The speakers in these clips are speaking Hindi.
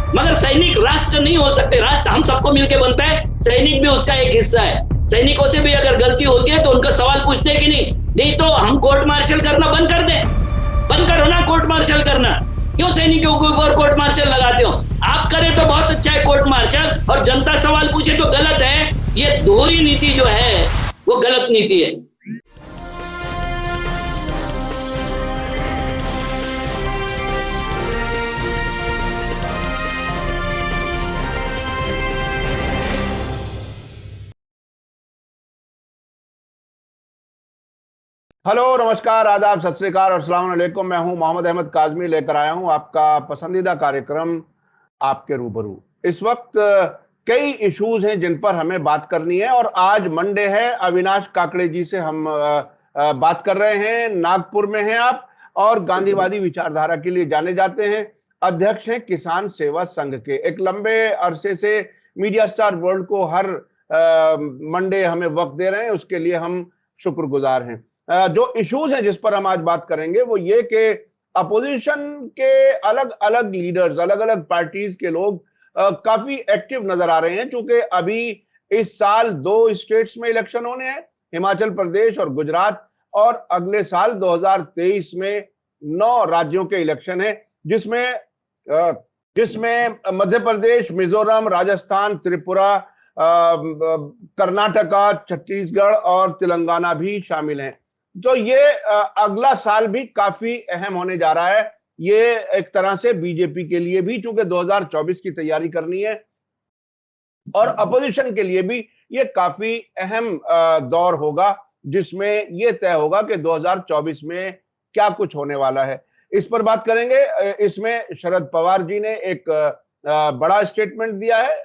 मगर सैनिक राष्ट्र नहीं हो सकते। राष्ट्र हम सबको मिलकर बनता है, सैनिक भी उसका एक हिस्सा है। सैनिकों से भी अगर गलती होती है तो उनका सवाल पूछते हैं कि नहीं तो हम कोर्ट मार्शल करना बंद कर दें। बंद करो ना कोर्ट मार्शल करना। क्यों सैनिकों के ऊपर कोर्ट मार्शल लगाते हो? आप करें तो बहुत अच्छा है कोर्ट मार्शल, और जनता सवाल पूछे तो गलत है। ये दोहरी नीति जो है वो गलत नीति है। हेलो, नमस्कार, आदाब, सत श्री अकाल और अस्सलाम वालेकुम। मैं हूं मोहम्मद अहमद काज़मी, लेकर आया हूं आपका पसंदीदा कार्यक्रम आपके रूबरू। इस वक्त कई इश्यूज हैं जिन पर हमें बात करनी है, और आज मंडे है। अविनाश काकड़े जी से हम बात कर रहे हैं। नागपुर में हैं आप, और गांधीवादी विचारधारा के लिए जाने जाते हैं। अध्यक्ष हैं किसान सेवा संघ के। एक लंबे अरसे से मीडिया स्टार वर्ल्ड को हर मंडे हमें वक्त दे रहे हैं, उसके लिए हम शुक्रगुजार हैं। जो इश्यूज हैं जिस पर हम आज बात करेंगे वो ये कि अपोजिशन के अलग अलग लीडर्स, अलग अलग पार्टीज के लोग काफी एक्टिव नजर आ रहे हैं, क्योंकि अभी इस साल 2 स्टेट्स में इलेक्शन होने हैं, हिमाचल प्रदेश और गुजरात, और अगले साल 2023 में 9 राज्यों के इलेक्शन है, जिसमें मध्य प्रदेश, मिजोरम, राजस्थान, त्रिपुरा, कर्नाटका, छत्तीसगढ़ और तेलंगाना भी शामिल हैं। तो ये अगला साल भी काफी अहम होने जा रहा है। ये एक तरह से बीजेपी के लिए भी, चूंकि 2024 की तैयारी करनी है, और अपोजिशन के लिए भी ये काफी अहम दौर होगा, जिसमें ये तय होगा कि 2024 में क्या कुछ होने वाला है। इस पर बात करेंगे। इसमें शरद पवार जी ने एक बड़ा स्टेटमेंट दिया है।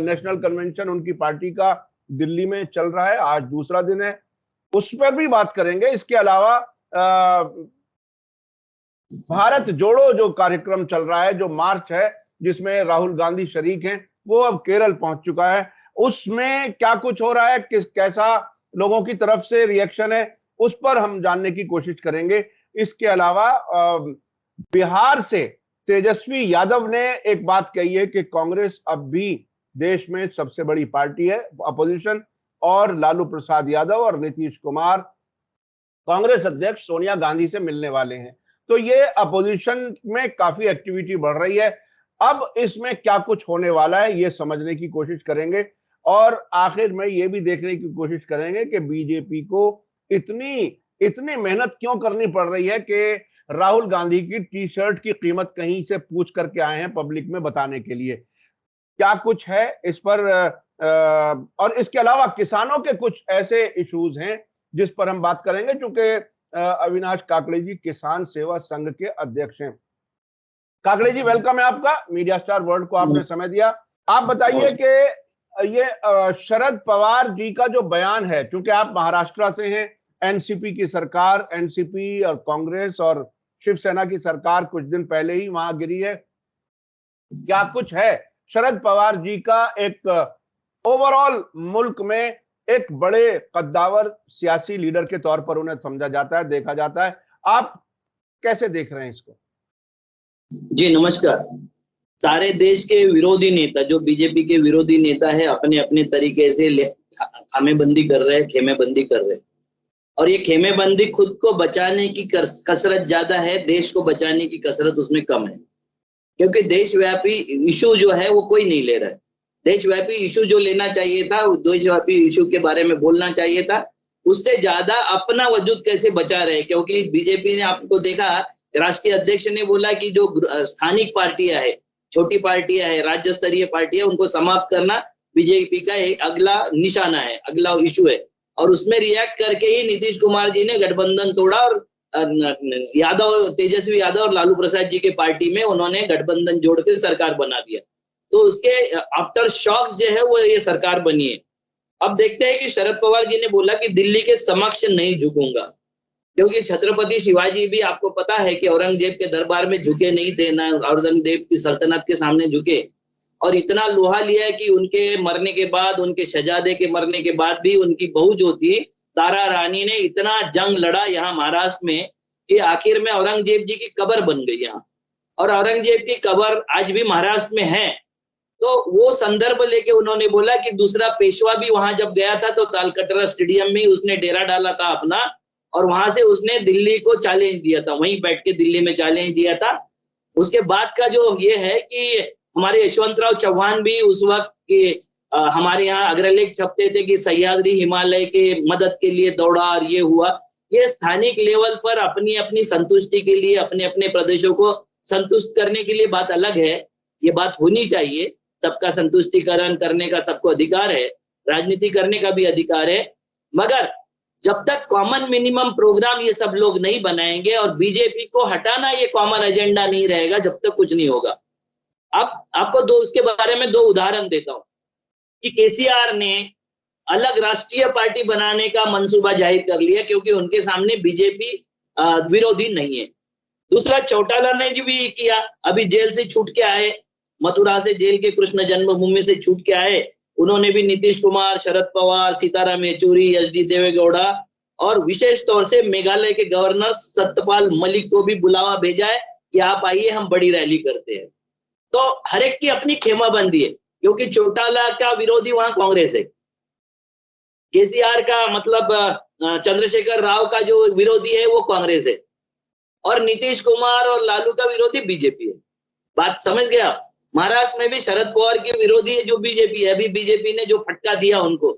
नेशनल कन्वेंशन उनकी पार्टी का दिल्ली में चल रहा है, आज दूसरा दिन है, उस पर भी बात करेंगे। इसके अलावा भारत जोड़ो जो कार्यक्रम चल रहा है, जो मार्च है जिसमें राहुल गांधी शरीक हैं, वो अब केरल पहुंच चुका है। उसमें क्या कुछ हो रहा है, कैसा लोगों की तरफ से रिएक्शन है, उस पर हम जानने की कोशिश करेंगे। इसके अलावा बिहार से तेजस्वी यादव ने एक बात कही है कि कांग्रेस अब भी देश में सबसे बड़ी पार्टी है, अपोजिशन, और लालू प्रसाद यादव और नीतीश कुमार कांग्रेस अध्यक्ष सोनिया गांधी से मिलने वाले हैं। तो ये अपोजिशन में काफी एक्टिविटी बढ़ रही है। अब इसमें क्या कुछ होने वाला है ये समझने की कोशिश करेंगे, और आखिर में ये भी देखने की कोशिश करेंगे कि बीजेपी को इतनी मेहनत क्यों करनी पड़ रही है कि राहुल गांधी की टी शर्ट की कीमत कहीं से पूछ करके आए हैं पब्लिक में बताने के लिए। क्या कुछ है इस पर, और इसके अलावा किसानों के कुछ ऐसे इश्यूज हैं जिस पर हम बात करेंगे, क्योंकि अविनाश काकड़े जी किसान सेवा संघ के अध्यक्ष हैं। काकड़े जी, वेलकम है आपका। मीडिया स्टार वर्ल्ड को आपने समय दिया। आप बताइए कि ये शरद पवार जी का जो बयान है, क्योंकि आप महाराष्ट्र से हैं, एनसीपी की सरकार, एनसीपी और कांग्रेस और शिवसेना की सरकार कुछ दिन पहले ही वहां गिरी है। क्या कुछ है शरद पवार जी का एक ओवरऑल मुल्क में एक बड़े कद्दावर सियासी लीडर के तौर पर उन्हें समझा जाता है, देखा जाता है। आप कैसे देख रहे हैं इसको? जी नमस्कार। सारे देश के विरोधी नेता, जो बीजेपी के विरोधी नेता है, अपने अपने तरीके से खामेबंदी कर रहे हैं, खेमेबंदी कर रहे हैं। और ये खेमेबंदी खुद को बचाने की कसरत ज्यादा है, देश को बचाने की कसरत उसमें कम है। क्योंकि देशव्यापी इशू जो है वो कोई नहीं ले रहा है। देशव्यापी इशू जो लेना चाहिए था, देशव्यापी इशू के बारे में बोलना चाहिए था, उससे ज्यादा अपना वजूद कैसे बचा रहे। क्योंकि बीजेपी ने, आपको देखा, राष्ट्रीय अध्यक्ष ने बोला कि जो स्थानिक पार्टियां है, छोटी पार्टियां है, राज्य स्तरीय पार्टियां, उनको समाप्त करना बीजेपी का एक अगला निशाना है, अगला इशू है। और उसमें रिएक्ट करके ही नीतीश कुमार जी ने गठबंधन तोड़ा, और तेजस्वी यादव और लालू प्रसाद जी के पार्टी में उन्होंने गठबंधन जोड़ के सरकार बना दिया। तो उसके आफ्टर शॉक्स जो है वो ये सरकार बनी है। अब देखते हैं कि शरद पवार जी ने बोला कि दिल्ली के समक्ष नहीं झुकूंगा, क्योंकि छत्रपति शिवाजी भी, आपको पता है कि औरंगजेब के दरबार में झुके नहीं थे, ना औरंगजेब की सल्तनत के सामने झुके, और इतना लोहा लिया है कि उनके मरने के बाद, उनके शहजादे के मरने के बाद भी उनकी बहू जो थी तारा रानी ने इतना जंग लड़ा यहाँ महाराष्ट्र में कि आखिर में औरंगजेब जी की कब्र बन गई यहाँ। और औरंगजेब की कब्र आज भी महाराष्ट्र में है, तो वो संदर्भ लेके उन्होंने बोला कि दूसरा पेशवा भी वहां जब गया था तो तालकटोरा स्टेडियम में उसने डेरा डाला था अपना, और वहां से उसने दिल्ली को चैलेंज दिया था, वहीं बैठ के दिल्ली में चैलेंज दिया था। उसके बाद का जो ये है कि हमारे यशवंतराव चौहान भी उस वक्त के हमारे यहाँ अग्रलेख छपते थे कि सह्याद्री हिमालय के मदद के लिए दौड़ा और ये हुआ। ये स्थानिक लेवल पर अपनी अपनी संतुष्टि के लिए अपने अपने प्रदेशों को संतुष्ट करने के लिए बात अलग है, ये बात होनी चाहिए। सबका संतुष्टिकरण करने का सबको अधिकार है, राजनीति करने का भी अधिकार है, मगर जब तक कॉमन मिनिमम प्रोग्राम ये सब लोग नहीं बनाएंगे और बीजेपी को हटाना ये कॉमन एजेंडा नहीं रहेगा, जब तक कुछ नहीं होगा। अब आपको दो उसके बारे में दो उदाहरण देता हूं कि केसीआर ने अलग राष्ट्रीय पार्टी बनाने का मंसूबा जाहिर कर लिया क्योंकि उनके सामने बीजेपी विरोधी नहीं है। दूसरा चौटाला ने भी किया, अभी जेल से छूट के आए, मथुरा से जेल के कृष्ण जन्मभूमि से छूट के आए, उन्होंने भी नीतीश कुमार, शरद पवार, सीताराम येचुरी, एचडी देवेगौड़ा और विशेष तौर से मेघालय के गवर्नर सत्यपाल मलिक को भी बुलावा भेजा है कि आप आइए हम बड़ी रैली करते हैं। तो हर एक की अपनी खेमाबंदी है, क्योंकि चौटाला का विरोधी वहां कांग्रेस है, केसीआर का मतलब चंद्रशेखर राव का जो विरोधी है वो कांग्रेस है, और नीतीश कुमार और लालू का विरोधी बीजेपी है। बात समझ गया? महाराष्ट्र में भी शरद पवार के विरोधी है जो बीजेपी है। अभी बीजेपी ने जो फटका दिया उनको,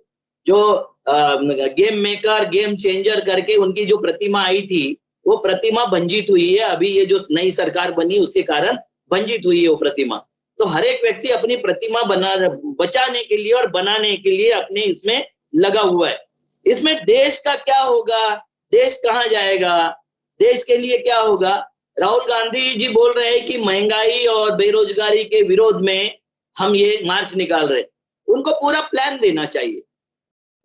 जो गेम मेकर, गेम चेंजर करके उनकी जो प्रतिमा आई थी, वो प्रतिमा भंजित हुई है। अभी ये जो नई सरकार बनी उसके कारण भंजित हुई है वो प्रतिमा। तो हर एक व्यक्ति अपनी प्रतिमा बचाने के लिए और बनाने के लिए अपने इसमें लगा हुआ है। इसमें देश का क्या होगा, देश कहाँ जाएगा, देश के लिए क्या होगा? राहुल गांधी जी बोल रहे हैं कि महंगाई और बेरोजगारी के विरोध में हम ये मार्च निकाल रहे हैं। उनको पूरा प्लान देना चाहिए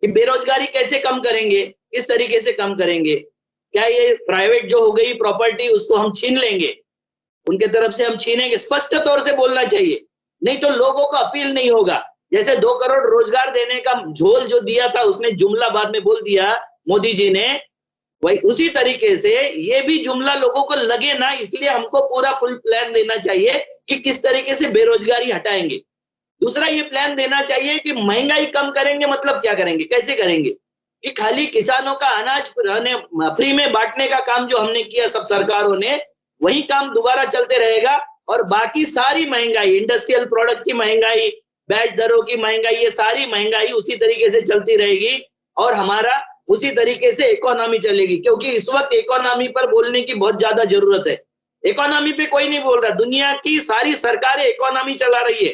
कि बेरोजगारी कैसे कम करेंगे, किस तरीके से कम करेंगे। क्या ये प्राइवेट जो हो गई प्रॉपर्टी उसको हम छीन लेंगे, उनके तरफ से हम छीनेंगे? स्पष्ट तौर से बोलना चाहिए, नहीं तो लोगों को अपील नहीं होगा। जैसे 2 करोड़ रोजगार देने का झोल जो दिया था उसने जुमला बाद में बोल दिया मोदी जी ने, वही उसी तरीके से ये भी जुमला लोगों को लगे ना, इसलिए हमको पूरा फुल प्लान देना चाहिए कि किस तरीके से बेरोजगारी हटाएंगे। दूसरा ये प्लान देना चाहिए कि महंगाई कम करेंगे, मतलब क्या करेंगे, कैसे करेंगे? कि खाली किसानों का अनाज फ्री में बांटने का काम जो हमने किया सब सरकारों ने, वही काम दोबारा चलते रहेगा, और बाकी सारी महंगाई, इंडस्ट्रियल प्रोडक्ट की महंगाई, ब्याज दरों की महंगाई, ये सारी महंगाई उसी तरीके से चलती रहेगी और हमारा उसी तरीके से इकोनॉमी चलेगी। क्योंकि इस वक्त इकोनॉमी पर बोलने की बहुत ज्यादा जरूरत है। इकोनॉमी पे कोई नहीं बोल रहा, दुनिया की सारी सरकारें इकोनॉमी चला रही है।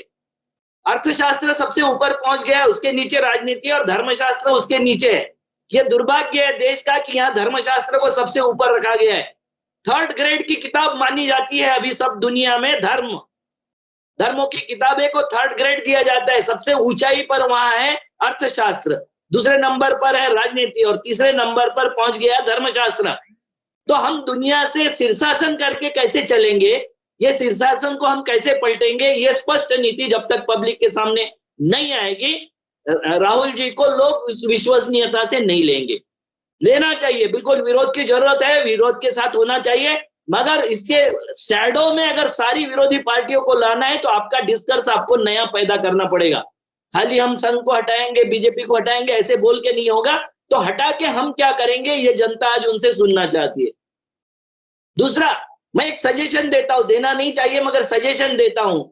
अर्थशास्त्र सबसे ऊपर पहुंच गया है, उसके नीचे राजनीति और धर्मशास्त्र उसके नीचे है। ये दुर्भाग्य है देश का कि यहाँ धर्मशास्त्र को सबसे ऊपर रखा गया है। 3rd ग्रेड की किताब मानी जाती है अभी सब दुनिया में, धर्मों की किताबें को 3rd ग्रेड दिया जाता है। सबसे ऊंचाई पर वहां है अर्थशास्त्र, दूसरे नंबर पर है राजनीति और तीसरे नंबर पर पहुंच गया धर्मशास्त्र। तो हम दुनिया से शीर्षासन करके कैसे चलेंगे, ये शीर्षासन को हम कैसे पलटेंगे, ये स्पष्ट नीति जब तक पब्लिक के सामने नहीं आएगी, राहुल जी को लोग उस विश्वसनीयता से नहीं लेंगे। लेना चाहिए, बिल्कुल विरोध की जरूरत है, विरोध के साथ होना चाहिए, मगर इसके शैडो में अगर सारी विरोधी पार्टियों को लाना है तो आपका डिस्कर्स आपको नया पैदा करना पड़ेगा। खाली हम संघ को हटाएंगे, बीजेपी को हटाएंगे ऐसे बोल के नहीं होगा। तो हटा के हम क्या करेंगे, ये जनता आज उनसे सुनना चाहती है। दूसरा, मैं एक सजेशन देता हूं, देना नहीं चाहिए मगर सजेशन देता हूं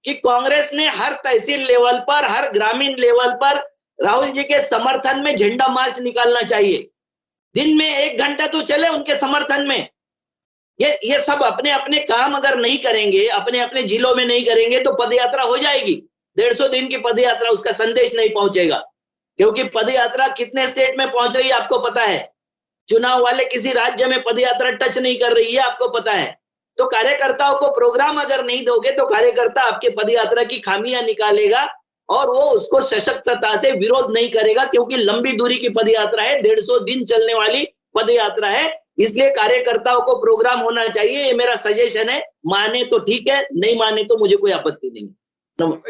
कि कांग्रेस ने हर तहसील लेवल पर, हर ग्रामीण लेवल पर राहुल जी के समर्थन में झंडा मार्च निकालना चाहिए। दिन में 1 घंटा तो चले उनके समर्थन में। ये सब अपने अपने काम अगर नहीं करेंगे, अपने अपने जिलों में नहीं करेंगे तो पदयात्रा हो जाएगी 150 दिन की पदयात्रा, उसका संदेश नहीं पहुंचेगा। क्योंकि पदयात्रा कितने स्टेट में पहुंच रही है आपको पता है, चुनाव वाले किसी राज्य में पदयात्रा टच नहीं कर रही है आपको पता है। तो कार्यकर्ताओं को प्रोग्राम अगर नहीं दोगे तो कार्यकर्ता आपके पदयात्रा की खामियां निकालेगा और वो उसको सशक्तता से विरोध नहीं करेगा, क्योंकि लंबी दूरी की पदयात्रा है, 150 दिन चलने वाली पदयात्रा है। इसलिए कार्यकर्ताओं को प्रोग्राम होना चाहिए, ये मेरा सजेशन है। माने तो ठीक है, नहीं माने तो मुझे कोई आपत्ति नहीं।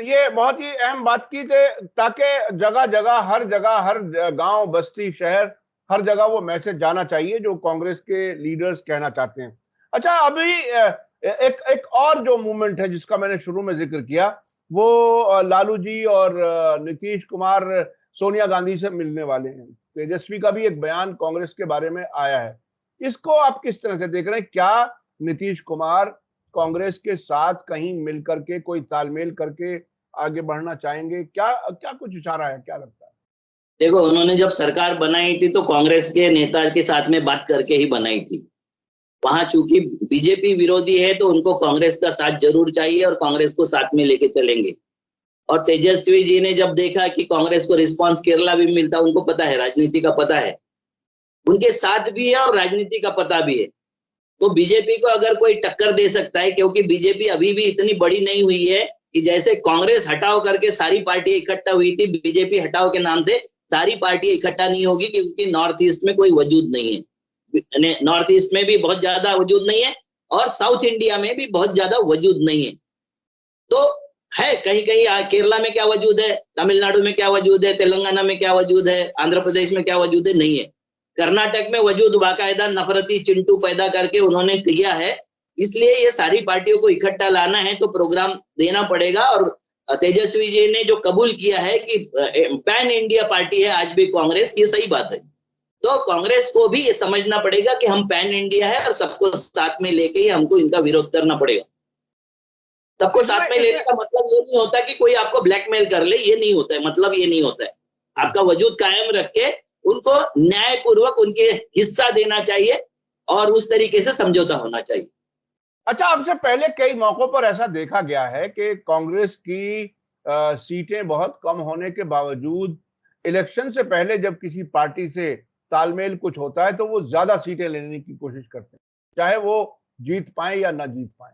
ये बहुत ही अहम बात की थे, ताकि जगह जगह हर गांव, बस्ती, शहर, हर जगह वो मैसेज जाना चाहिए जो कांग्रेस के लीडर्स कहना चाहते हैं। अच्छा, अभी एक एक और जो मूवमेंट है जिसका मैंने शुरू में जिक्र किया, वो लालू जी और नीतीश कुमार सोनिया गांधी से मिलने वाले हैं। तेजस्वी का भी एक बयान कांग्रेस के बारे में आया है। इसको आप किस तरह से देख रहे हैं? क्या नीतीश कुमार कांग्रेस के साथ कहीं मिलकर के कोई तालमेल करके आगे बढ़ना चाहेंगे? क्या क्या कुछ इशारा है, क्या लगता है? देखो, उन्होंने जब सरकार बनाई थी तो कांग्रेस के नेता के साथ में बात करके ही बनाई थी। वहां चूंकि बीजेपी विरोधी है तो उनको कांग्रेस का साथ जरूर चाहिए और कांग्रेस को साथ में लेके चलेंगे। और तेजस्वी जी ने जब देखा कि कांग्रेस को रिस्पांस केरला भी मिलता, उनको पता है, राजनीति का पता है, उनके साथ भी है और राजनीति का पता भी है। तो बीजेपी को अगर कोई टक्कर दे सकता है, क्योंकि बीजेपी अभी भी इतनी बड़ी नहीं हुई है कि जैसे कांग्रेस हटाओ करके सारी पार्टी इकट्ठा हुई थी, बीजेपी हटाओ के नाम से सारी पार्टी इकट्ठा नहीं होगी, क्योंकि नॉर्थ ईस्ट में कोई वजूद नहीं है। नॉर्थ ईस्ट में भी बहुत ज्यादा वजूद नहीं है और साउथ इंडिया में भी बहुत ज्यादा वजूद नहीं है। तो है कहीं कहीं केरला में क्या वजूद है, तमिलनाडु में क्या वजूद है, तेलंगाना में क्या वजूद है, आंध्र प्रदेश में क्या वजूद है, नहीं है। कर्नाटक में वजूद बाकायदा नफरती चिंटू पैदा करके उन्होंने किया है। इसलिए ये सारी पार्टियों को इकट्ठा लाना है तो प्रोग्राम देना पड़ेगा। और तेजस्वी जी ने जो कबूल किया है कि पैन इंडिया पार्टी है आज भी कांग्रेस, ये सही बात है। तो कांग्रेस को भी ये समझना पड़ेगा कि हम पैन इंडिया है और सबको साथ में लेके ही हमको इनका विरोध करना पड़ेगा। सबको इसमें साथ में लेने इसमें का मतलब ये नहीं होता कि कोई आपको ब्लैकमेल कर ले, ये नहीं होता है, मतलब ये नहीं होता है। आपका वजूद कायम रख के उनको न्यायपूर्वक उनके हिस्सा देना चाहिए और उस तरीके से समझौता होना चाहिए। अच्छा, आपसे पहले कई मौकों पर ऐसा देखा गया है कि कांग्रेस की सीटें बहुत कम होने के बावजूद इलेक्शन से पहले जब किसी पार्टी से तालमेल कुछ होता है तो वो ज्यादा सीटें लेने की कोशिश करते हैं, चाहे वो जीत पाए या ना जीत पाए।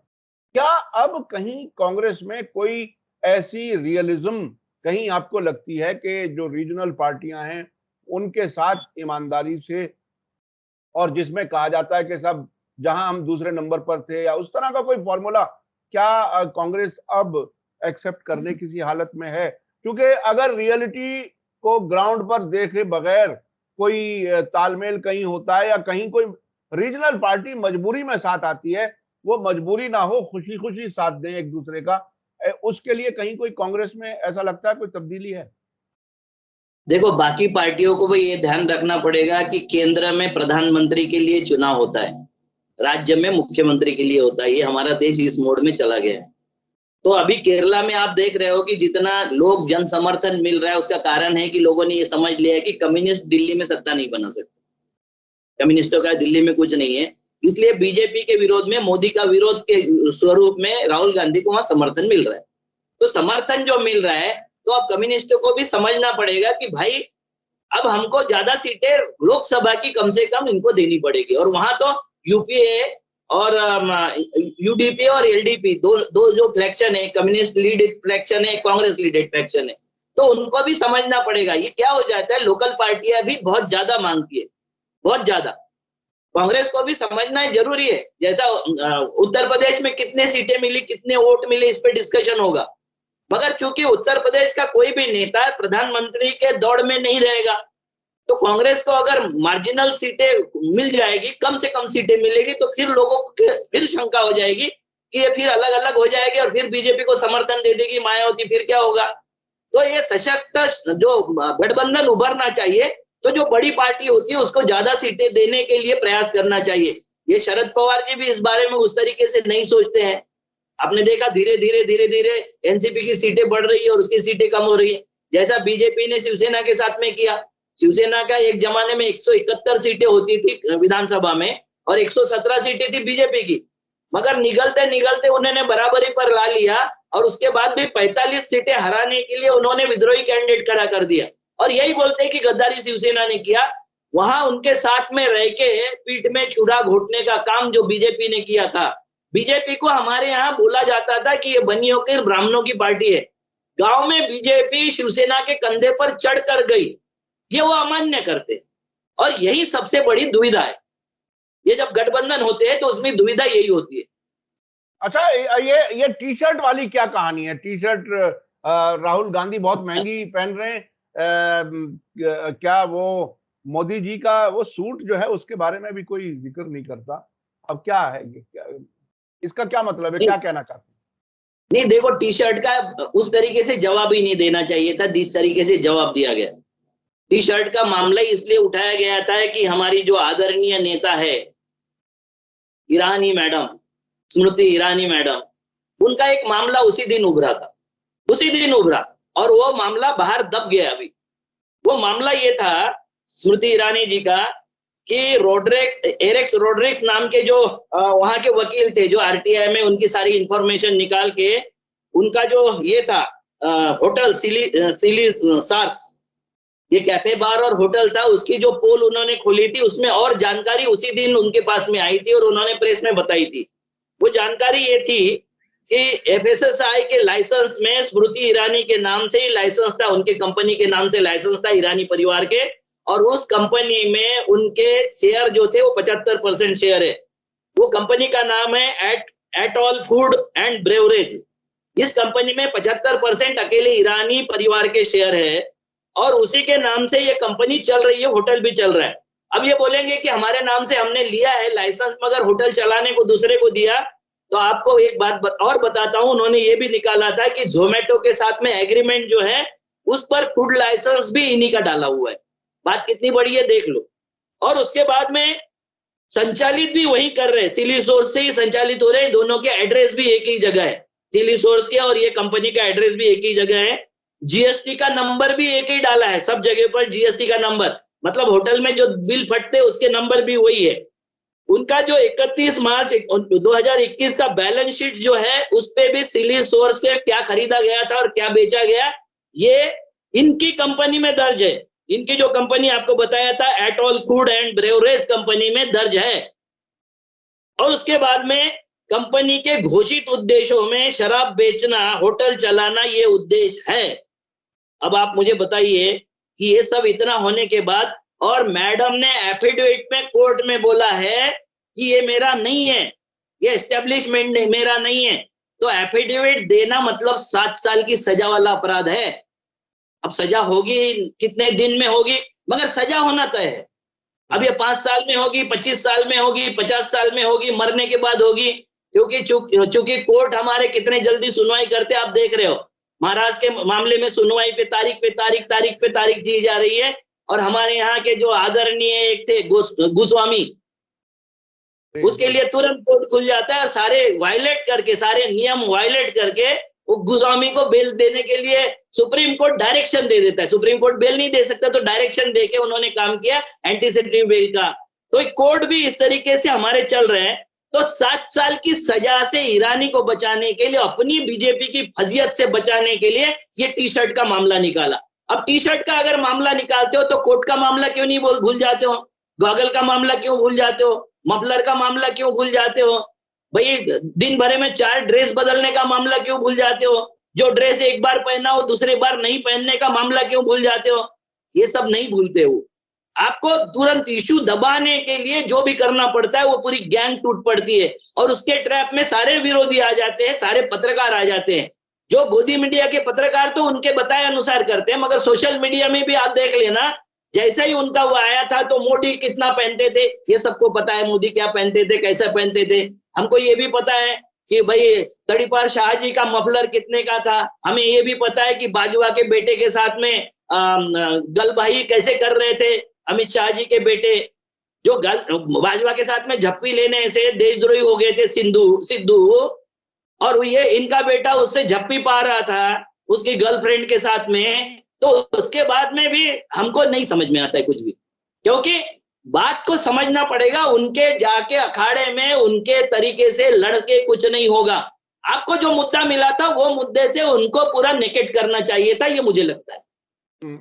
क्या अब कहीं कांग्रेस में कोई ऐसी रियलिज्म कहीं आपको लगती है कि जो रीजनल पार्टियां हैं उनके साथ ईमानदारी से, और जिसमें कहा जाता है कि सब जहां हम दूसरे नंबर पर थे, या उस तरह का कोई फॉर्मूला क्या कांग्रेस अब एक्सेप्ट करने किसी हालत में है? क्योंकि अगर रियलिटी को ग्राउंड पर देखे बगैर कोई तालमेल कहीं होता है या कहीं कोई रीजनल पार्टी मजबूरी में साथ आती है, वो मजबूरी ना हो, खुशी खुशी साथ दें एक दूसरे का, उसके लिए कहीं कोई कांग्रेस में ऐसा लगता है कोई तब्दीली है? देखो, बाकी पार्टियों को भी ये ध्यान रखना पड़ेगा कि केंद्र में प्रधानमंत्री के लिए चुनाव होता है, राज्य में मुख्यमंत्री के लिए होता है। ये हमारा देश इस मोड में चला गया है। तो अभी केरला में आप देख रहे हो कि जितना लोग जन समर्थन मिल रहा है, उसका कारण है कि लोगों ने ये समझ लिया है कि कम्युनिस्ट दिल्ली में सत्ता नहीं बना सकते। कम्युनिस्टों का दिल्ली में कुछ नहीं है। इसलिए बीजेपी के विरोध में, मोदी का विरोध के स्वरूप में राहुल गांधी को वहां समर्थन मिल रहा है। तो समर्थन जो मिल रहा है, तो अब कम्युनिस्टों को भी समझना पड़ेगा कि भाई अब हमको ज्यादा सीटें लोकसभा की कम से कम इनको देनी पड़ेगी। और वहां तो यूपीए और यूडीपी और एलडीपी दो दो जो फ्रैक्शन है, कम्युनिस्ट लीडेड फ्रैक्शन है, कांग्रेस लीडेड फ्रैक्शन है, तो उनको भी समझना पड़ेगा। ये क्या हो जाता है, लोकल पार्टियां भी बहुत ज्यादा मांगती है, बहुत ज्यादा। कांग्रेस को भी समझना जरूरी है। जैसा उत्तर प्रदेश में कितने सीटें मिली, कितने वोट मिले, इस पे डिस्कशन होगा। मगर चूंकि उत्तर प्रदेश का कोई भी नेता प्रधानमंत्री के दौड़ में नहीं रहेगा, तो कांग्रेस को अगर मार्जिनल सीटें मिल जाएगी, कम से कम सीटें मिलेगी, तो फिर लोगों को फिर शंका हो जाएगी कि ये फिर अलग अलग हो जाएगी और फिर बीजेपी को समर्थन दे देगी मायावती, फिर क्या होगा। तो ये सशक्त जो गठबंधन उभरना चाहिए, तो जो बड़ी पार्टी होती है उसको ज्यादा सीटें देने के लिए प्रयास करना चाहिए। ये शरद पवार जी भी इस बारे में उस तरीके से नहीं सोचते हैं। आपने देखा धीरे धीरे एनसीपी की सीटें बढ़ रही है और उसकी सीटें कम हो रही है। जैसा बीजेपी ने शिवसेना के साथ में किया। शिवसेना का एक जमाने में 171 सीटें होती थी विधानसभा में और 117 सीटें थी बीजेपी की। मगर निगलते निगलते उन्होंने बराबरी पर ला लिया और उसके बाद भी 45 सीटें हराने के लिए उन्होंने विद्रोही कैंडिडेट खड़ा कर दिया। और यही बोलते हैं कि गद्दारी शिवसेना ने किया। वहां उनके साथ में रह के पीठ में छुरा घोटने का काम जो बीजेपी ने किया था। बीजेपी को हमारे यहाँ बोला जाता था कि ये बनियों के ब्राह्मणों की पार्टी है। गांव में बीजेपी शिवसेना के कंधे पर चढ़ कर गई, ये वो अमान्य करते। और यही सबसे बड़ी दुविधा है। ये जब गठबंधन होते हैं तो उसमें दुविधा यही होती है। अच्छा, ये टी शर्ट वाली क्या कहानी है? टी शर्ट राहुल गांधी बहुत महंगी पहन रहे हैं। क्या वो मोदी जी का वो सूट जो है उसके बारे में भी कोई जिक्र नहीं करता? अब क्या है ये, क्या इसका क्या मतलब है, क्या कहना चाहते हैं? नहीं देखो, टी शर्ट का उस तरीके से जवाब ही नहीं देना चाहिए था जिस तरीके से जवाब दिया गया। टी शर्ट का मामला इसलिए उठाया गया था कि हमारी जो आदरणीय नेता है ईरानी मैडम, स्मृति ईरानी मैडम, उनका एक मामला उसी दिन उभरा था, उसी दिन उभरा, और वो मामला बाहर दब गया। अभी वो मामला ये था स्मृति ईरानी जी का कि एरेक्स रोड्रिक्स नाम के जो वहां के वकील थे, जो आरटीआई में उनकी सारी इंफॉर्मेशन निकाल के उनका जो ये था होटल सिली सार्स, ये कैफे बार और होटल था, उसकी जो पोल उन्होंने खोली थी, उसमें और जानकारी उसी दिन उनके पास में आई थी और उन्होंने प्रेस में बताई थी। वो जानकारी ये थी कि एफएसएसआई के लाइसेंस में स्मृति ईरानी के नाम से ही लाइसेंस था, उनके कंपनी के नाम से लाइसेंस था ईरानी परिवार के, और उस कंपनी में उनके शेयर जो थे वो 75% शेयर है। वो कंपनी का नाम है एटॉल फूड एंड ब्रेवरेज। इस कंपनी में 75% अकेले ईरानी परिवार के शेयर है और उसी के नाम से ये कंपनी चल रही है, होटल भी चल रहा है। अब ये बोलेंगे कि हमारे नाम से हमने लिया है लाइसेंस मगर होटल चलाने को दूसरे को दिया, तो आपको एक बात और बताता हूं, उन्होंने ये भी निकाला था कि जोमेटो के साथ में एग्रीमेंट जो है उस पर फूड लाइसेंस भी इन्हीं का डाला हुआ है। बात कितनी बड़ी है देख लो। और उसके बाद में संचालित भी वही कर रहे हैं, सिली सोर्स से ही संचालित हो रहे हैं, दोनों के एड्रेस भी एक ही जगह है, सिली सोर्स के और ये कंपनी का एड्रेस भी एक ही जगह है, जीएसटी का नंबर भी एक ही डाला है, सब जगह पर जीएसटी का नंबर, मतलब होटल में जो बिल फटते उसके नंबर भी वही है। उनका जो 31 मार्च 2021 का बैलेंस शीट जो है उस पे भी सिली सोर्स के क्या खरीदा गया था और क्या बेचा गया ये इनकी कंपनी में दर्ज है। इनकी जो कंपनी आपको बताया था atoll food and beverage company में दर्ज है। और उसके बाद में कंपनी के घोषित उद्देश्यों में शराब बेचना, होटल चलाना ये उद्देश्य है। अब आप मुझे बताइए कि ये सब इतना होने के बाद, और मैडम ने एफिडेविट में कोर्ट में बोला है कि ये मेरा नहीं है, ये एस्टेब्लिशमेंट मेरा नहीं है, तो एफिडेविट देना मतलब 7 साल की सजा वाला अपराध है। अब सजा होगी कितने दिन में होगी, मगर सजा होना तय है। अब ये 5 साल में होगी, 25 साल में होगी, 50 साल में होगी, मरने के बाद होगी, क्योंकि चूंकि कोर्ट हमारे कितने जल्दी सुनवाई करते आप देख रहे हो। महाराष्ट्र के मामले में सुनवाई पे तारीख दी जा रही है, और हमारे यहाँ के जो आदरणीय एक थे गोस्वामी, उसके लिए तुरंत कोर्ट खुल जाता है और सारे वायलेट करके, सारे नियम वायलेट करके वो गोस्वामी को बेल देने के लिए सुप्रीम कोर्ट डायरेक्शन दे देता है। सुप्रीम कोर्ट बेल नहीं दे सकता तो डायरेक्शन देके उन्होंने काम किया एंटीसिपेटरी बेल का। तो कोर्ट भी इस तरीके से हमारे चल रहे हैं। तो 7 साल की सजा से ईरानी को बचाने के लिए, अपनी बीजेपी की फजियत से बचाने के लिए ये टी शर्ट का मामला निकाला। अब टी शर्ट का अगर मामला निकालते हो तो कोर्ट का मामला क्यों नहीं भूल जाते हो, गॉगल का मामला क्यों भूल जाते हो, मफलर का मामला क्यों भूल जाते हो, भाई दिन भरे में 4 ड्रेस बदलने का मामला क्यों भूल जाते हो, जो ड्रेस एक बार पहना हो दूसरे बार नहीं पहनने का मामला क्यों भूल जाते हो, ये सब नहीं भूलते हो। आपको तुरंत इशू दबाने के लिए जो भी करना पड़ता है वो पूरी गैंग टूट पड़ती है, और उसके ट्रैप में सारे विरोधी आ जाते हैं, सारे पत्रकार आ जाते हैं। जो गोदी मीडिया के पत्रकार तो उनके बताए अनुसार करते हैं, मगर सोशल मीडिया में भी आप देख लेना, जैसे ही उनका वो आया था तो मोदी कितना पहनते थे ये सबको पता है, मोदी क्या पहनते थे, कैसा पहनते थे। हमको ये भी पता है कि भाई तड़ीपार शाहजी का मफलर कितने का था। हमें ये भी पता है कि बाजवा के बेटे के साथ में गलबाही कैसे कर रहे थे अमित शाह जी के बेटे, जो बाजवा के साथ में झप्पी लेने से देशद्रोही हो गए थे सिद्धू, और ये इनका बेटा उससे झप्पी पा रहा था उसकी गर्लफ्रेंड के साथ में। तो उसके बाद में भी हमको नहीं समझ में आता है कुछ भी, क्योंकि बात को समझना पड़ेगा। उनके जाके अखाड़े में उनके तरीके से लड़के कुछ नहीं होगा। आपको जो मुद्दा मिला था वो मुद्दे से उनको पूरा नेकेट करना चाहिए था, ये मुझे लगता है।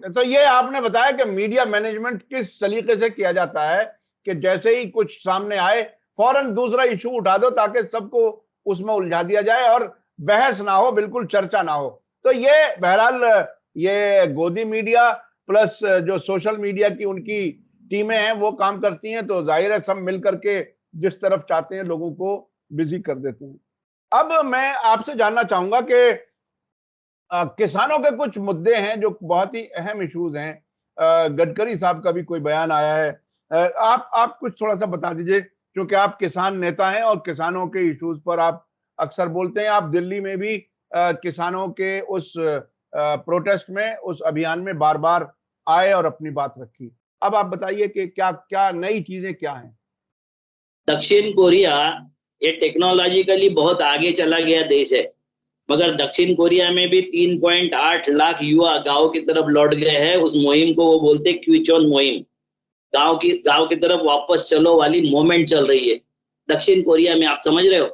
तो ये आपने बताया कि मीडिया मैनेजमेंट किस तरीके से किया जाता है कि जैसे ही कुछ सामने आए फौरन दूसरा इशू उठा दो ताकि सबको उसमें उलझा दिया जाए और बहस ना हो, बिल्कुल चर्चा ना हो। तो ये बहरहाल ये गोदी मीडिया प्लस जो सोशल मीडिया की उनकी टीमें हैं वो काम करती हैं, तो जाहिर है सब मिल करके जिस तरफ चाहते हैं लोगों को बिजी कर देते हैं। अब मैं आपसे जानना चाहूंगा कि किसानों के कुछ मुद्दे हैं जो बहुत ही अहम इश्यूज हैं। गडकरी साहब का भी कोई बयान आया है। आप कुछ थोड़ा सा बता दीजिए क्योंकि आप किसान नेता हैं और किसानों के इश्यूज पर आप अक्सर बोलते हैं। आप दिल्ली में भी किसानों के उस प्रोटेस्ट में, उस अभियान में बार-बार आए और अपनी बात रखी। अब आप बताइए कि क्या नई चीजें क्या हैं? दक्षिण कोरिया ये टेक्नोलॉजिकली बहुत आगे चला गया देश है, मगर दक्षिण कोरिया में भी 3.8 लाख युवा गांव की तरफ लौट गए हैं। उस मुहिम को वो बोलते हैं क्विचोन मुहिम। गांव की तरफ वापस चलो वाली मूवमेंट चल रही है दक्षिण कोरिया में। आप समझ रहे हो,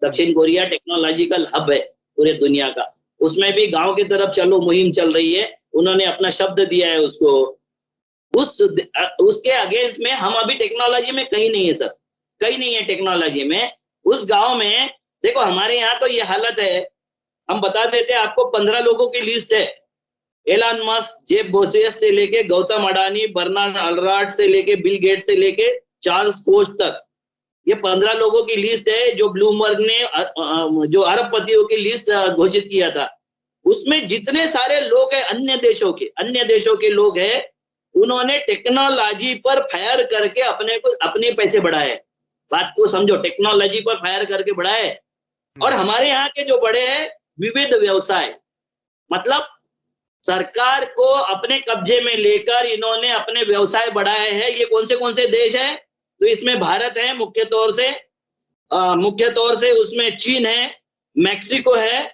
दक्षिण कोरिया टेक्नोलॉजिकल हब है पूरे दुनिया का। उसमें भी गांव की तरफ चलो मुहिम चल रही है। उन्होंने अपना शब्द दिया है उसको। उसके अगेंस्ट में हम अभी टेक्नोलॉजी में कहीं नहीं है सर, कहीं नहीं है टेक्नोलॉजी में। उस गांव में देखो, हमारे यहाँ तो ये हालत है, हम बता देते हैं आपको, 15 लोगों की लिस्ट है। एलन मस्क, जेफ बेजोस से लेके गौतम अडानी, बर्नार्ड अर्नस्ट से लेके बिल गेट्स से लेके चार्ल्स कोच तक, ये 15 लोगों की लिस्ट है जो ब्लूमबर्ग ने जो अरबपतियों की लिस्ट घोषित किया था। उसमें जितने सारे लोग हैं अन्य देशों के लोग हैं, उन्होंने टेक्नोलॉजी पर फायर करके अपने पैसे बढ़ाए। बात को समझो, टेक्नोलॉजी पर फायर करके बढ़ाए। और हमारे यहाँ के जो बड़े हैं, विविध व्यवसाय, मतलब सरकार को अपने कब्जे में लेकर इन्होंने अपने व्यवसाय बढ़ाए हैं। ये कौन से देश है? तो इसमें भारत है मुख्य तौर से उसमें चीन है, मैक्सिको है,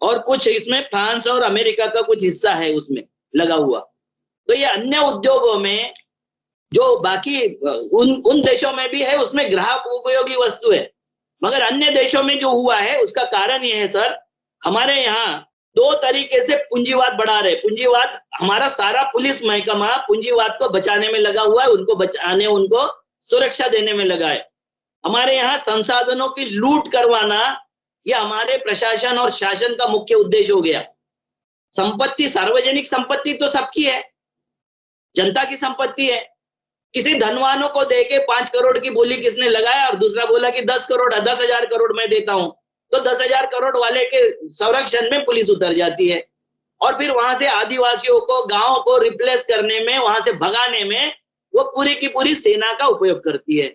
और कुछ इसमें फ्रांस और अमेरिका का कुछ हिस्सा है उसमें लगा हुआ। तो ये अन्य उद्योगों में जो बाकी उन देशों में भी है, उसमें ग्राहक उपयोगी वस्तु है। मगर अन्य देशों में जो हुआ है उसका कारण ये है सर, हमारे यहाँ 2 तरीके से पूंजीवाद बढ़ा रहे। पूंजीवाद, हमारा सारा पुलिस महकमा पूंजीवाद को बचाने में लगा हुआ है, उनको सुरक्षा देने में लगा है। हमारे यहाँ संसाधनों की लूट करवाना, यह हमारे प्रशासन और शासन का मुख्य उद्देश्य हो गया। संपत्ति, सार्वजनिक संपत्ति तो सबकी है, जनता की संपत्ति है। किसी धनवानों को देके 5 करोड़ की बोली किसने लगाया और दूसरा बोला कि 10,000 करोड़ मैं देता हूं, तो 10,000 करोड़ वाले के संरक्षण में पुलिस उतर जाती है और फिर वहां से आदिवासियों को, गांव को रिप्लेस करने में, वहां से भगाने में वो पूरी की पूरी सेना का उपयोग करती है।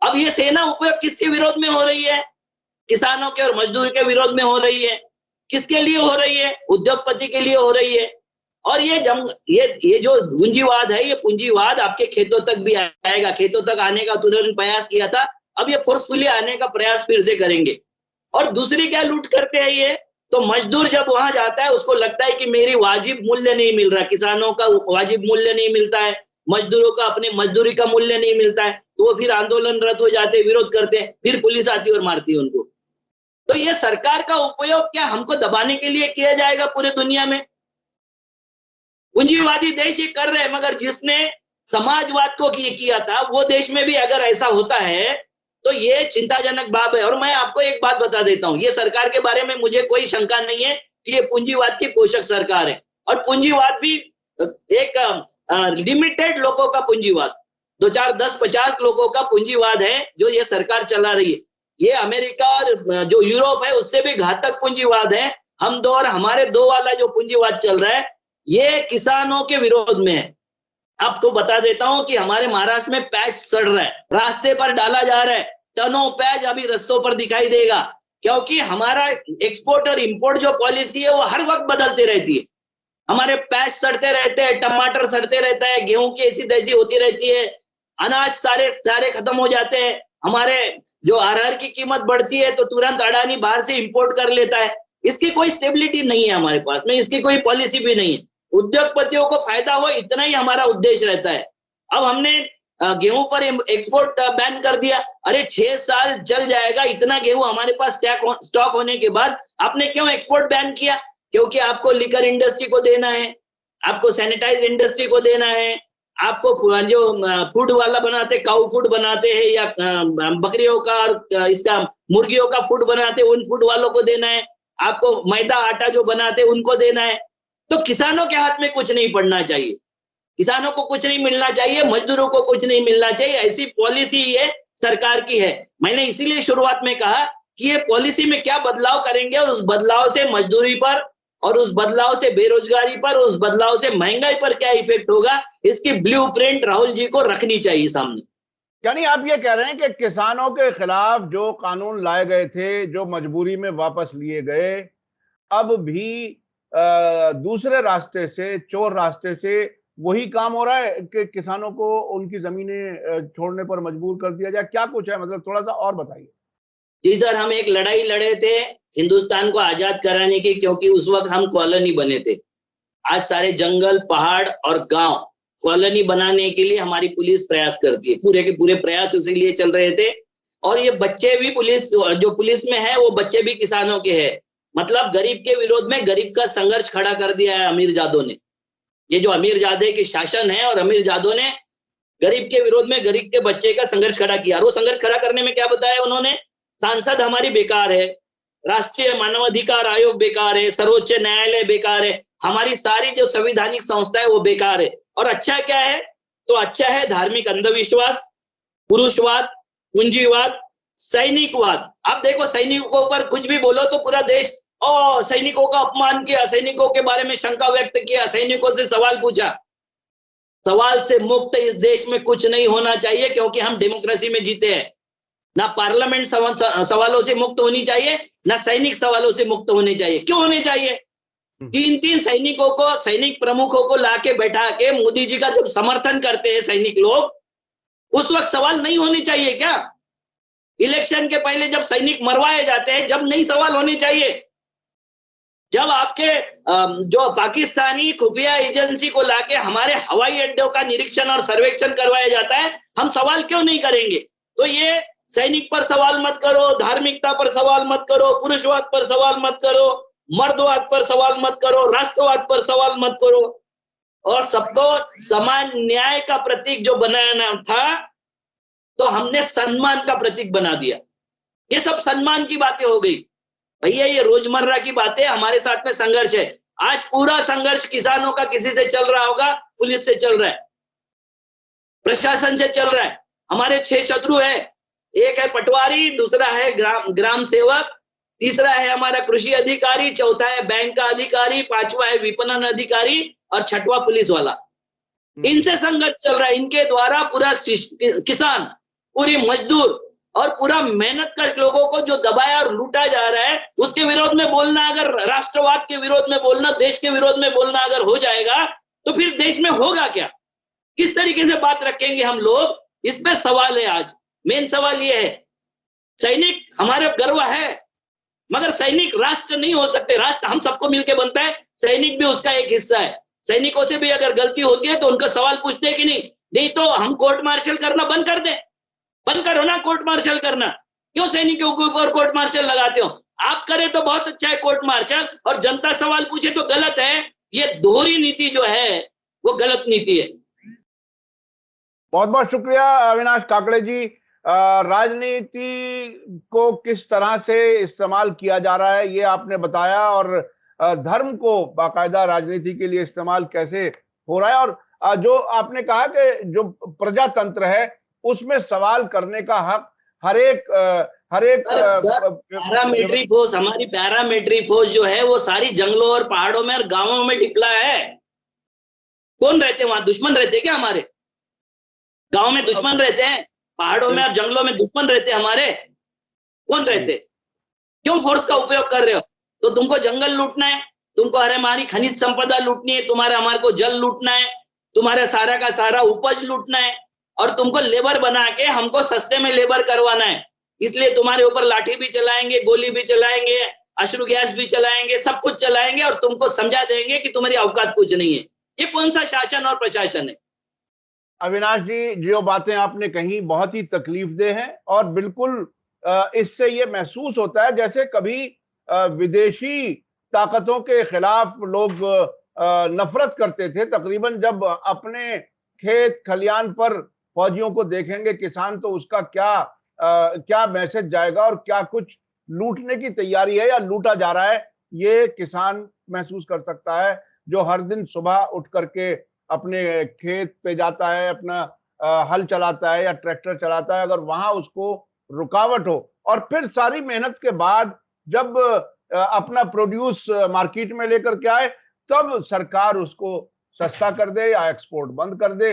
अब ये सेना उपयोग किसके विरोध में हो रही है? किसानों के और मजदूर के विरोध में हो रही है। किसके लिए हो रही है? उद्योगपति के लिए हो रही है। और ये जो पूंजीवाद है, ये पूंजीवाद आपके खेतों तक भी आएगा। खेतों तक आने का तुरंत प्रयास किया था, अब ये फोर्सफुली आने का प्रयास फिर से करेंगे। और दूसरी क्या लूट करते हैं ये? तो मजदूर जब वहां जाता है, उसको लगता है कि मेरी वाजिब मूल्य नहीं मिल रहा, किसानों का वाजिब मूल्य नहीं मिलता है, मजदूरों का अपने मजदूरी का मूल्य नहीं मिलता है, तो वो फिर आंदोलनरत हो जाते, विरोध करते हैं, फिर पुलिस आती है और मारती है उनको। तो ये सरकार का उपयोग क्या हमको दबाने के लिए किया जाएगा पूरे दुनिया में? पूंजीवादी देश ये कर रहे हैं, मगर जिसने समाजवाद को ये किया था वो देश में भी अगर ऐसा होता है तो ये चिंताजनक बात है। और मैं आपको एक बात बता देता हूं, ये सरकार के बारे में मुझे कोई शंका नहीं है कि ये पूंजीवाद की पोषक सरकार है। और पूंजीवाद भी एक लिमिटेड लोगों का पूंजीवाद, 2, 4, 10, 50 लोगों का पूंजीवाद है जो ये सरकार चला रही है। ये अमेरिका और जो यूरोप है उससे भी घातक पूंजीवाद है। हम दो और हमारे दो वाला जो पूंजीवाद चल रहा है, ये किसानों के विरोध में है। आपको बता देता हूं कि हमारे महाराष्ट्र में पैच सड़ रहा है, रास्ते पर डाला जा रहा है, टनों पैच अभी रस्तों पर दिखाई देगा, क्योंकि हमारा एक्सपोर्ट और इंपोर्ट जो पॉलिसी है वो हर वक्त बदलती रहती है। हमारे पैच सड़ते रहते हैं, टमाटर सड़ते रहता है, गेहूं की ऐसी तैसी होती रहती है, अनाज सारे खत्म हो जाते हैं। हमारे जो अरहर की कीमत बढ़ती है तो तुरंत अडानी बाहर से इंपोर्ट कर लेता है। इसकी कोई स्टेबिलिटी नहीं है हमारे पास में, इसकी कोई पॉलिसी भी नहीं है। उद्योगपतियों को फायदा हो, इतना ही हमारा उद्देश्य रहता है। अब हमने गेहूं पर एक्सपोर्ट बैन कर दिया। अरे 6 साल चल जाएगा, इतना गेहूं हमारे पास स्टॉक होने के बाद आपने क्यों एक्सपोर्ट बैन किया? क्योंकि आपको लिकर इंडस्ट्री को देना है, आपको सैनिटाइज इंडस्ट्री को देना है, आपको जो फूड वाला बनाते, काऊ फूड बनाते हैं या बकरियों का और इसका मुर्गियों का फूड बनाते, उन फूड वालों को देना है, आपको मैदा आटा जो बनाते उनको देना है। तो किसानों के हाथ में कुछ नहीं पड़ना चाहिए, किसानों को कुछ नहीं मिलना चाहिए, मजदूरों को कुछ नहीं मिलना चाहिए। ऐसी पॉलिसी ये सरकार की है। मैंने इसीलिए शुरुआत में कहा कि ये पॉलिसी में क्या बदलाव करेंगे और उस बदलाव से मजदूरी पर और उस बदलाव से बेरोजगारी पर, उस बदलाव से महंगाई पर क्या इफेक्ट होगा, इसकी ब्लूप्रिंट राहुल जी को रखनी चाहिए सामने। यानी आप ये कह रहे हैं कि किसानों के खिलाफ जो कानून लाए गए थे, जो मजबूरी में वापस लिए गए, अब भी दूसरे रास्ते से, चोर रास्ते से वही काम हो रहा है कि किसानों को उनकी जमीनें छोड़ने पर मजबूर कर दिया जाए। क्या कुछ है, मतलब थोड़ा सा और बताइए। जी सर, हम एक लड़ाई लड़े थे हिंदुस्तान को आजाद कराने की, क्योंकि उस वक्त हम कॉलोनी बने थे। आज सारे जंगल, पहाड़ और गांव कॉलोनी बनाने के लिए हमारी पुलिस प्रयास करती है। पूरे के पूरे प्रयास उसी लिए चल रहे थे। और ये बच्चे भी जो पुलिस में है, वो बच्चे भी किसानों के हैं। मतलब गरीब के विरोध में गरीब का संघर्ष खड़ा कर दिया है अमीरजादों ने। ये जो अमीरजादे की शासन है, और अमीरजादों ने गरीब के विरोध में गरीब के बच्चे का संघर्ष खड़ा किया। और वो संघर्ष खड़ा करने में क्या बताया उन्होंने? सांसद हमारी बेकार है, राष्ट्रीय मानवाधिकार आयोग बेकार है, सर्वोच्च न्यायालय बेकार है, हमारी सारी जो संवैधानिक संस्था है वो बेकार है। और अच्छा क्या है? तो अच्छा है धार्मिक अंधविश्वास, पुरुषवाद, पूंजीवाद, सैनिकवाद। आप देखो, सैनिकों पर कुछ भी बोलो तो पूरा देश, ओ सैनिकों का अपमान किया, सैनिकों के बारे में शंका व्यक्त किया, सैनिकों से सवाल पूछा। सवाल से मुक्त इस देश में कुछ नहीं होना चाहिए, क्योंकि हम डेमोक्रेसी में जीते हैं। ना पार्लियामेंट सवालों से मुक्त होनी चाहिए, ना सैनिक सवालों से मुक्त होने चाहिए। क्यों होने चाहिए? तीन तीन सैनिकों को, सैनिक प्रमुखों को लाके बैठा के मोदी जी का जब समर्थन करते हैं सैनिक लोग, उस वक्त सवाल नहीं होने चाहिए क्या? इलेक्शन के पहले जब सैनिक मरवाए जाते हैं, जब नहीं सवाल होने चाहिए? जब आपके जो पाकिस्तानी खुफिया एजेंसी को लाके हमारे हवाई अड्डों का निरीक्षण और सर्वेक्षण करवाया जाता है, हम सवाल क्यों नहीं करेंगे? तो ये सैनिक पर सवाल मत करो, धार्मिकता पर सवाल मत करो, पुरुषवाद पर सवाल मत करो, मर्दवाद पर सवाल मत करो, राष्ट्रवाद पर सवाल मत करो। और सबको समान न्याय का प्रतीक जो बनाना था, तो हमने सम्मान का प्रतीक बना दिया। ये सब सम्मान की बातें हो गई। भैया ये रोजमर्रा की बातें, हमारे साथ में संघर्ष है। आज पूरा संघर्ष किसानों का किसी से चल रहा होगा, पुलिस से चल रहा है, प्रशासन से चल रहा है। हमारे 6 शत्रु है। एक है पटवारी, दूसरा है ग्राम सेवक, तीसरा है हमारा कृषि अधिकारी, चौथा है बैंक का अधिकारी, पांचवा है विपणन अधिकारी, और छठवा पुलिस वाला। इनसे संघर्ष चल रहा है। इनके द्वारा पूरा किसान, पूरी मजदूर और पूरा मेहनत कश लोगों को जो दबाया और लूटा जा रहा है, उसके विरोध में बोलना, अगर राष्ट्रवाद के विरोध में बोलना, देश के विरोध में बोलना अगर हो जाएगा, तो फिर देश में होगा क्या? किस तरीके से बात रखेंगे हम लोग? इस पे सवाल है। आज मेन सवाल ये है, सैनिक हमारे गर्व है, मगर सैनिक राष्ट्र नहीं हो सकते। राष्ट्र हम सबको मिलकर बनता है, सैनिक भी उसका एक हिस्सा है। सैनिकों से भी अगर गलती होती है तो उनका सवाल पूछते हैं कि नहीं? नहीं तो हम कोर्ट मार्शल करना बंद कर दें। बंद करो ना कोर्ट मार्शल करना। क्यों सैनिकों के ऊपर कोर्ट मार्शल लगाते हो? आप करें तो बहुत अच्छा है कोर्ट मार्शल, और जनता सवाल पूछे तो गलत है। ये दोहरी नीति जो है वो गलत नीति है। बहुत बहुत शुक्रिया अविनाश काकड़े जी। राजनीति को किस तरह से इस्तेमाल किया जा रहा है ये आपने बताया, और धर्म को बाकायदा राजनीति के लिए इस्तेमाल कैसे हो रहा है, और जो आपने कहा कि जो प्रजातंत्र है उसमें सवाल करने का हक हर एक पैरामिलिट्री फोर्स, हमारी पैरामिलिट्री फोर्स जो है वो सारी जंगलों और पहाड़ों में और गांवों में टिकला है। कौन रहते हैं वहां? दुश्मन रहते हैं क्या हमारे? गांव में दुश्मन रहते हैं, पहाड़ों में और जंगलों में दुश्मन रहते हैं हमारे? कौन रहते? क्यों फोर्स का उपयोग कर रहे हो? तो तुमको जंगल लूटना है, तुमको हमारी खनिज संपदा लूटनी है, तुम्हारे हमारे को जल लूटना है, तुम्हारे सारा का सारा उपज लूटना है, और तुमको लेबर बना के हमको सस्ते में लेबर करवाना है। इसलिए तुम्हारे ऊपर लाठी भी चलाएंगे, गोली भी चलाएंगे, अश्रु गैस भी चलाएंगे, सब कुछ चलाएंगे, और तुमको समझा देंगे कि तुम्हारी औकात कुछ नहीं है। ये कौन सा शासन और प्रशासन है? अविनाश जी, जो बातें आपने कही बहुत ही तकलीफदेह हैं, और बिल्कुल इससे ये महसूस होता है जैसे कभी विदेशी ताकतों के खिलाफ लोग नफरत करते थे। तकरीबन जब अपने खेत खलियान पर फौजियों को देखेंगे किसान, तो उसका क्या मैसेज जाएगा और क्या कुछ लूटने की तैयारी है या लूटा जा रहा है, ये किसान महसूस कर सकता है, जो हर दिन सुबह उठ करके अपने खेत पे जाता है, अपना हल चलाता है या ट्रैक्टर चलाता है। अगर वहां उसको रुकावट हो, और फिर सारी मेहनत के बाद जब अपना प्रोड्यूस मार्केट में लेकर के आए, तब सरकार उसको सस्ता कर दे या एक्सपोर्ट बंद कर दे।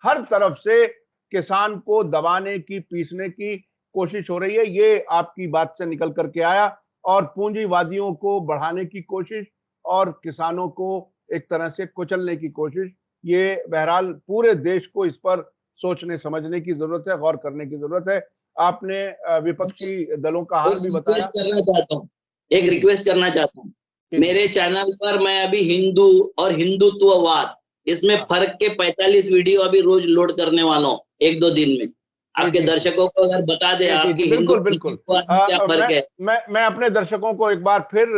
हर तरफ से किसान को दबाने की, पीसने की कोशिश हो रही है, ये आपकी बात से निकल करके आया। और पूंजीवादियों को बढ़ाने की कोशिश और किसानों को एक तरह से कुचलने की कोशिश, ये बहरहाल पूरे देश को इस पर सोचने समझने की जरूरत है, गौर करने की जरूरत है। आपने विपक्षी दलों का हाल एक भी बताया। रिक्वेस्ट करना चाहता हूँ, एक जी जी रिक्वेस्ट करना चाहता हूँ। जी जी। मेरे चैनल पर मैं अभी हिंदू और हिंदुत्ववाद, इसमें हाँ, फर्क के 45 वीडियो अभी रोज लोड करने वाला हूँ, 1-2 दिन में। जी आपके जी जी दर्शकों को अगर बता दे जी जी जी, आपकी हिंदू बिल्कुल और बिल्कुल। हिंदुत्ववाद में क्या मैं फर्क है। मैं अपने दर्शकों को एक बार फिर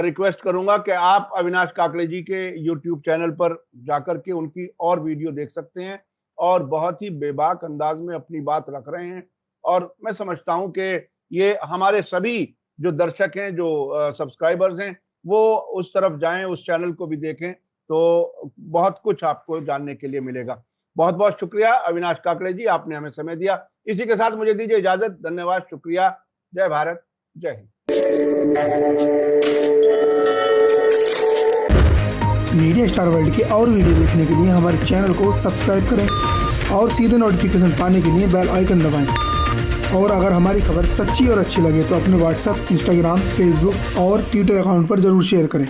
रिक्वेस्ट करूंगा कि आप अविनाश काकड़े जी के यूट्यूब चैनल पर जाकर के उनकी और वीडियो देख सकते हैं और बहुत ही बेबाक अंदाज में अपनी बात रख रहे हैं। और मैं समझता हूं कि ये हमारे सभी जो दर्शक हैं, जो सब्सक्राइबर्स हैं, वो उस तरफ जाएं, उस चैनल को भी देखें, तो बहुत कुछ आपको जानने के लिए मिलेगा। बहुत बहुत शुक्रिया अविनाश काकड़े जी, आपने हमें समय दिया। इसी के साथ मुझे दीजिए इजाजत। धन्यवाद, शुक्रिया। जय भारत, जय हिंद। मीडिया स्टार वर्ल्ड के और वीडियो देखने के लिए हमारे चैनल को सब्सक्राइब करें और सीधे नोटिफिकेशन पाने के लिए बेल आइकन दबाएं। और अगर हमारी खबर सच्ची और अच्छी लगे तो अपने व्हाट्सएप, इंस्टाग्राम, फेसबुक और ट्विटर अकाउंट पर जरूर शेयर करें।